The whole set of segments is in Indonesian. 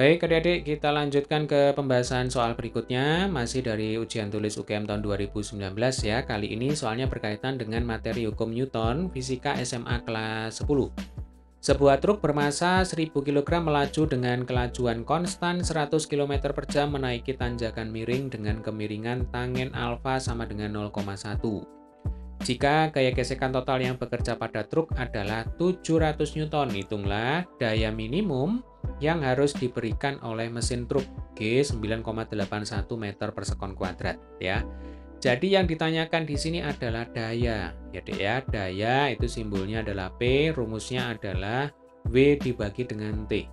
Baik adik-adik, kita lanjutkan ke pembahasan soal berikutnya, masih dari ujian tulis UGM tahun 2019 ya. Kali ini soalnya berkaitan dengan materi hukum Newton, fisika SMA kelas 10. Sebuah truk bermasa 1000 kg melaju dengan kelajuan konstan 100 km per jam menaiki tanjakan miring dengan kemiringan tangen alfa sama dengan 0,1. Jika gaya gesekan total yang bekerja pada truk adalah 700 Newton, hitunglah daya minimum yang harus diberikan oleh mesin truk G 9,81 meter per sekon kuadrat ya. Jadi yang ditanyakan di sini adalah daya, ya Dek ya. Daya itu simbolnya adalah P, rumusnya adalah W dibagi dengan T.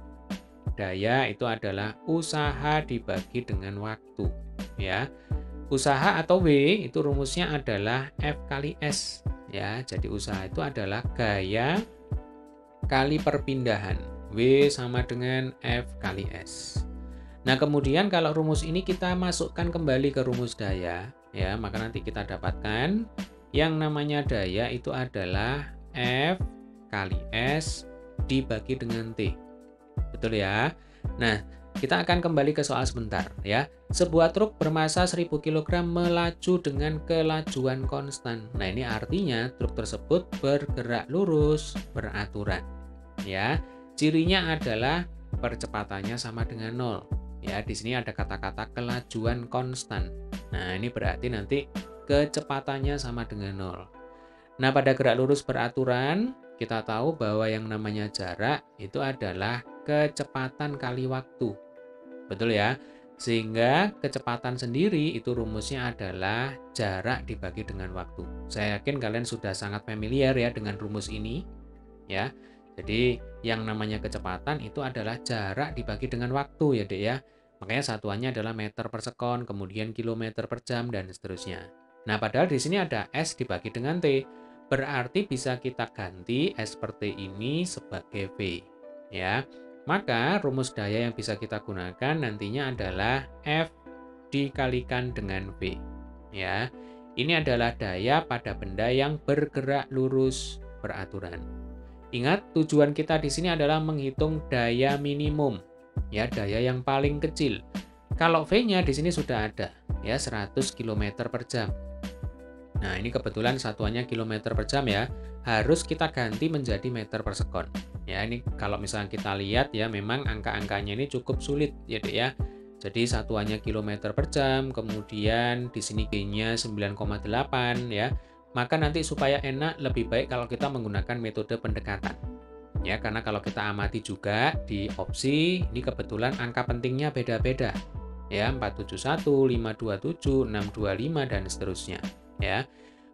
Daya itu adalah usaha dibagi dengan waktu, ya. Usaha atau W itu rumusnya adalah F kali S, ya. Jadi usaha itu adalah gaya kali perpindahan. W sama dengan F kali S. Nah, kemudian kalau rumus ini kita masukkan kembali ke rumus daya, ya, maka nanti kita dapatkan yang namanya daya itu adalah F kali S dibagi dengan T. Betul ya? Nah, kita akan kembali ke soal sebentar ya. Sebuah truk bermasa 1000 kg melaju dengan kelajuan konstan. Nah, ini artinya truk tersebut bergerak lurus beraturan. Ya, cirinya adalah percepatannya sama dengan 0. Ya, di sini ada kata-kata kelajuan konstan. Nah, ini berarti nanti kecepatannya sama dengan 0. Nah, pada gerak lurus beraturan, kita tahu bahwa yang namanya jarak itu adalah kecepatan kali waktu. Betul ya? Sehingga kecepatan sendiri itu rumusnya adalah jarak dibagi dengan waktu. Saya yakin kalian sudah sangat familiar ya dengan rumus ini, ya. Jadi yang namanya kecepatan itu adalah jarak dibagi dengan waktu ya Dek ya. Makanya satuannya adalah meter per sekon, kemudian kilometer per jam, dan seterusnya. Nah, padahal di sini ada S dibagi dengan T. Berarti bisa kita ganti S per T ini sebagai V. Ya. Maka rumus daya yang bisa kita gunakan nantinya adalah F dikalikan dengan V. Ya. Ini adalah daya pada benda yang bergerak lurus beraturan. Ingat, tujuan kita di sini adalah menghitung daya minimum, ya, daya yang paling kecil. Kalau V-nya di sini sudah ada, ya, 100 km per jam. Nah, ini kebetulan satuannya kilometer per jam ya, harus kita ganti menjadi meter per sekon. Ya, ini kalau misalnya kita lihat ya, memang angka-angkanya ini cukup sulit ya, Dek ya. Jadi satuannya kilometer per jam, kemudian di sini G-nya 9,8 ya. Maka nanti supaya enak lebih baik kalau kita menggunakan metode pendekatan. Ya, karena kalau kita amati juga di opsi ini kebetulan angka pentingnya beda-beda. Ya, 471, 527, 625 dan seterusnya, ya.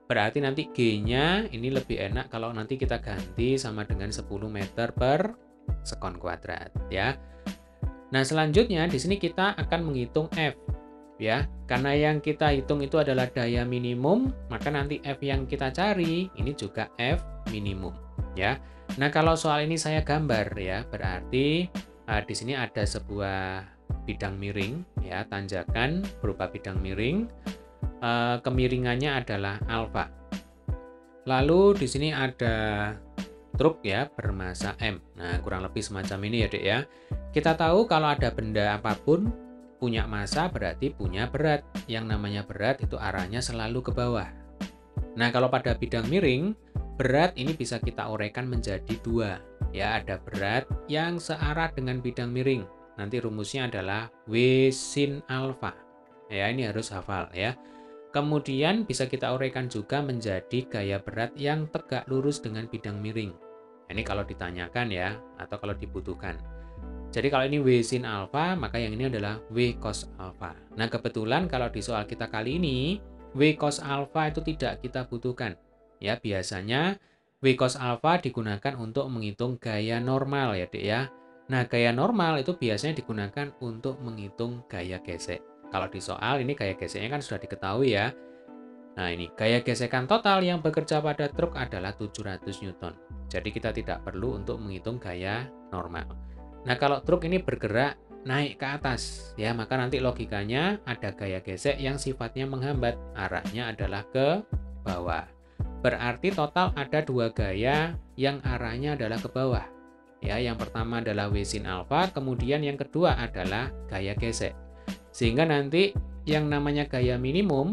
Berarti nanti G-nya ini lebih enak kalau nanti kita ganti sama dengan 10 meter per sekon kuadrat, ya. Nah, selanjutnya di sini kita akan menghitung F. Ya, karena yang kita hitung itu adalah daya minimum, maka nanti F yang kita cari ini juga F minimum, ya. Nah, kalau soal ini saya gambar ya, berarti di sini ada sebuah bidang miring ya, tanjakan berupa bidang miring. Kemiringannya adalah alfa. Lalu di sini ada truk ya bermasa M. Nah, kurang lebih semacam ini ya, Dek ya. Kita tahu kalau ada benda apapun punya massa berarti punya berat. Yang namanya berat itu arahnya selalu ke bawah. Nah, kalau pada bidang miring, berat ini bisa kita uraikan menjadi dua. Ya, ada berat yang searah dengan bidang miring. Nanti rumusnya adalah W sin alfa. Ya, ini harus hafal ya. Kemudian bisa kita uraikan juga menjadi gaya berat yang tegak lurus dengan bidang miring. Ini kalau ditanyakan ya, atau kalau dibutuhkan. Jadi kalau ini W sin alfa, maka yang ini adalah W cos alfa. Nah, kebetulan kalau di soal kita kali ini, W cos alfa itu tidak kita butuhkan. Ya, biasanya W cos alfa digunakan untuk menghitung gaya normal ya, Dek ya. Nah, gaya normal itu biasanya digunakan untuk menghitung gaya gesek. Kalau di soal ini gaya geseknya kan sudah diketahui ya. Nah, ini gaya gesekan total yang bekerja pada truk adalah 700 Newton. Jadi kita tidak perlu untuk menghitung gaya normal. Nah, kalau truk ini bergerak naik ke atas, ya, maka nanti logikanya ada gaya gesek yang sifatnya menghambat, arahnya adalah ke bawah. Berarti total ada dua gaya yang arahnya adalah ke bawah. Ya, yang pertama adalah W sin alfa, kemudian yang kedua adalah gaya gesek. Sehingga nanti yang namanya gaya minimum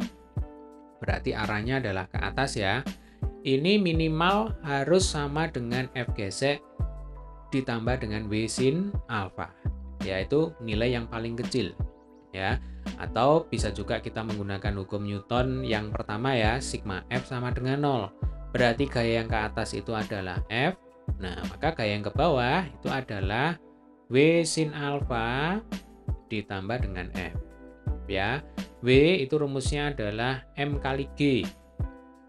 berarti arahnya adalah ke atas ya. Ini minimal harus sama dengan F gesek ditambah dengan W sin alfa, yaitu nilai yang paling kecil ya. Atau bisa juga kita menggunakan hukum Newton yang pertama ya, sigma F sama dengan 0. Berarti gaya yang ke atas itu adalah F. Nah, maka gaya yang ke bawah itu adalah W sin alfa ditambah dengan F. Ya, W itu rumusnya adalah M kali G.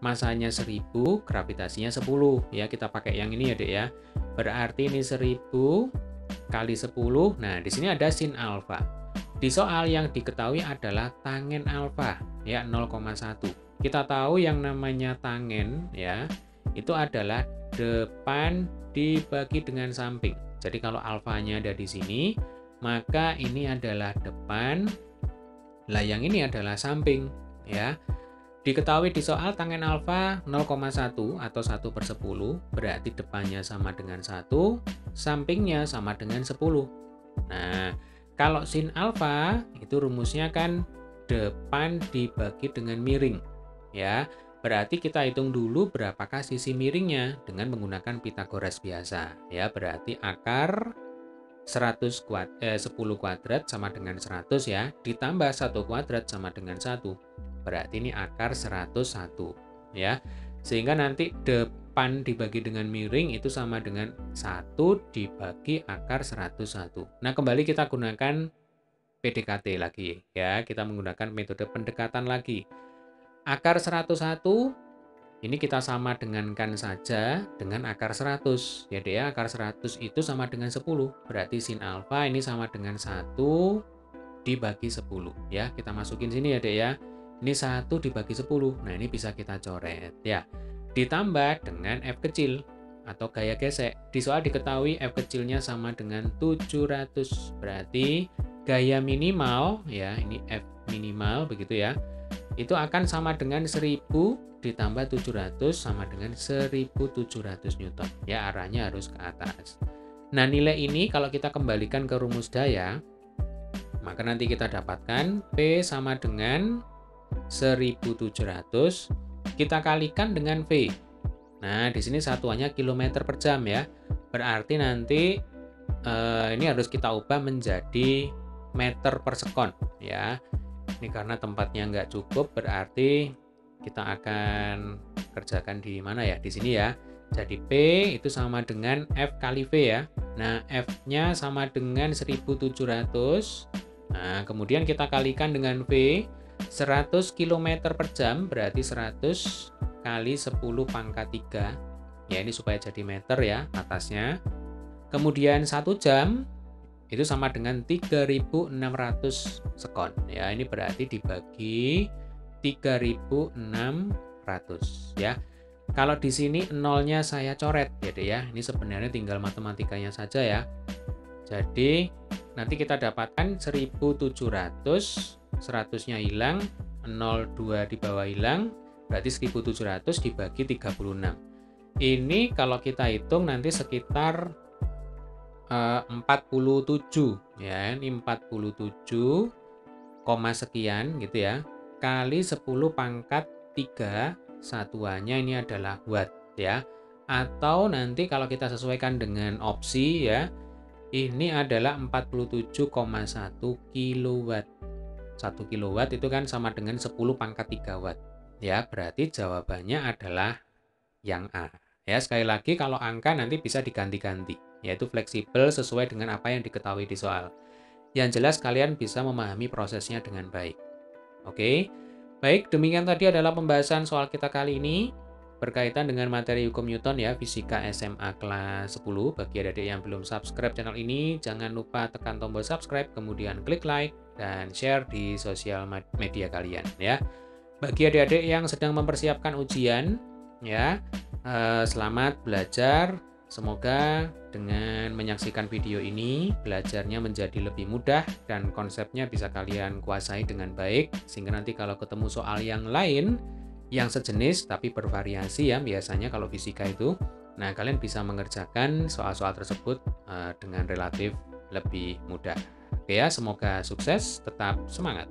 Masanya 1000, gravitasinya 10. Ya, kita pakai yang ini ya, Dek ya. Berarti ini 1000 kali 10. Nah, di sini ada sin alfa. Di soal yang diketahui adalah tangen alfa, ya 0,1. Kita tahu yang namanya tangen ya, itu adalah depan dibagi dengan samping. Jadi kalau alfanya ada di sini, maka ini adalah depan, lah yang ini adalah samping ya. Diketahui di soal tangen alfa 0,1 atau 1/10, berarti depannya sama dengan 1, sampingnya sama dengan 10. Nah, kalau sin alfa itu rumusnya kan depan dibagi dengan miring. Ya, berarti kita hitung dulu berapakah sisi miringnya dengan menggunakan Pythagoras biasa. Ya, berarti akar 10 kuadrat sama dengan 100 ya, ditambah 1 kuadrat sama dengan 1. Berarti ini akar 101 ya. Sehingga nanti depan dibagi dengan miring itu sama dengan 1 dibagi akar 101. Nah, kembali kita gunakan PDKT lagi ya. Kita menggunakan metode pendekatan lagi. Akar 101 ini kita sama dengankan saja dengan akar 100. Ya, Dek ya, akar 100 itu sama dengan 10. Berarti sin alfa ini sama dengan 1 dibagi 10 ya. Kita masukin sini ya, Dek ya. Ini 1 dibagi 10. Nah, ini bisa kita coret ya. Ditambah dengan F kecil atau gaya gesek. Di soal diketahui F kecilnya sama dengan 700. Berarti gaya minimal ya, ini F minimal begitu ya. Itu akan sama dengan 1000 ditambah 700 sama dengan 1700 Newton. Ya, arahnya harus ke atas. Nah, nilai ini kalau kita kembalikan ke rumus daya, maka nanti kita dapatkan P sama dengan 1700 kita kalikan dengan V. Nah, di sini satuannya kilometer per jam ya. Berarti nanti ini harus kita ubah menjadi meter per sekon ya. Ini karena tempatnya nggak cukup, berarti kita akan kerjakan di mana ya? Di sini ya. Jadi P itu sama dengan F kali V ya. Nah, F-nya sama dengan 1700. Nah, kemudian kita kalikan dengan V. 100 km per jam berarti 100 kali 10 pangkat 3. Ya, ini supaya jadi meter ya atasnya. Kemudian 1 jam itu sama dengan 3600 sekon. Ya, ini berarti dibagi 3600 ya. Kalau di sini nolnya saya coret ya, Dek ya. Ini sebenarnya tinggal matematikanya saja ya. Jadi nanti kita dapatkan 1700, 100-nya hilang, 02 di bawah hilang, berarti 1700 dibagi 36. Ini kalau kita hitung nanti sekitar 47 ya. Ini 47, sekian gitu ya. Kali 10 pangkat 3, satuannya ini adalah watt ya. Atau nanti kalau kita sesuaikan dengan opsi ya, ini adalah 47,1 kilowatt. 1 kilowatt itu kan sama dengan 10 pangkat 3 watt. Ya, berarti jawabannya adalah yang A. Ya, sekali lagi kalau angka nanti bisa diganti-ganti, yaitu fleksibel sesuai dengan apa yang diketahui di soal. Yang jelas kalian bisa memahami prosesnya dengan baik. Oke. Baik, demikian tadi adalah pembahasan soal kita kali ini berkaitan dengan materi hukum Newton ya, fisika SMA kelas 10. Bagi adik-adik yang belum subscribe channel ini, jangan lupa tekan tombol subscribe, kemudian klik like dan share di sosial media kalian ya. Bagi adik-adik yang sedang mempersiapkan ujian ya, selamat belajar. Semoga dengan menyaksikan video ini, belajarnya menjadi lebih mudah dan konsepnya bisa kalian kuasai dengan baik, sehingga nanti kalau ketemu soal yang lain, yang sejenis tapi bervariasi ya, biasanya kalau fisika itu, Nah, kalian bisa mengerjakan soal-soal tersebut dengan relatif lebih mudah. Oke ya, semoga sukses, tetap semangat.